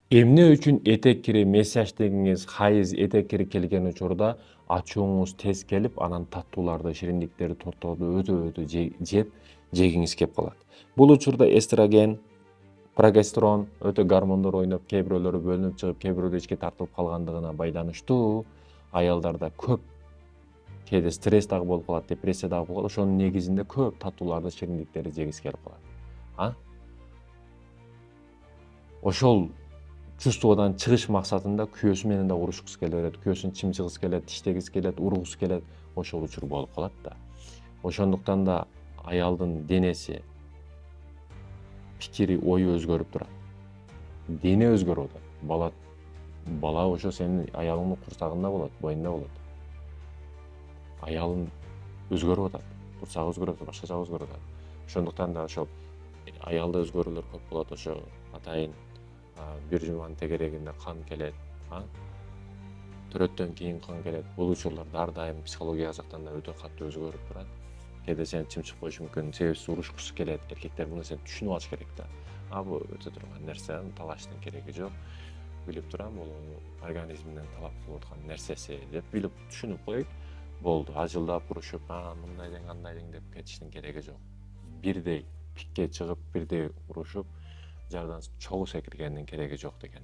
Эмне үчүн этек кири месяж дегениңиз хайыз этек кири келген учурда ачууңуз тез келип, анан таттууларды, шириндиктерди, тортторду өтө жеп жегиңиз кеп калат. Бул учурда эстроген, прогестерон өтө гормондор ойноп, кээ бирөөлөрү бөлүнүп чыгып, кээ бирөөлөр ичке тартылып калгандыгына байланыштуу аялдарда көп кээде стресс дагы болуп калат, депрессия дагы болуп калат. Ошонун негизинде көп таттууларды, шириндиктерди жегиси келип калат. Ошол чувстводан чыгыш максатында күйөөсү менен да урушкусу келе берет, күйөөсүн чымчыгысы келет, тиштегиси келет, ургусу келет, ошол учур болуп калат да. Ошондуктан да аялдын денеси, пикири, ою өзгөрүп турат. Дене өзгөрүп атат. Бала ошо сенин аялыңдын курсагында болот, боюнда болот. Аялың өзгөрүп атат, курсагы өзгөрүп атат, башка жагы өзгөрүп атат. Ошондуктан да ошол аялда өзгөрүүлөр көп болот. Ошо атайын бир жуманын тегерегинде кан келет, төрөттөн кийин кан келет. Бул учурларда ар дайым психология жактан да өтө катуу өзгөрүп турат. Кээде сени чымчып коюшу мүмкүн, себепсиз урушкусу келет. Эркектер муну сен түшүнүп алыш керек да. Бул өтө турган нерсе, талаштын кереги жок. Билип турам, бул организмден талап кылып аткан нерсеси деп билип түшүнүп коюйт. Болду, ажылдап урушуп, мындай дең, андай дең деп кетиштин кереги жок. Бирдей пикке чыгып, бирдей урушуп, жардан чогуу секиргендин кереги жок деген.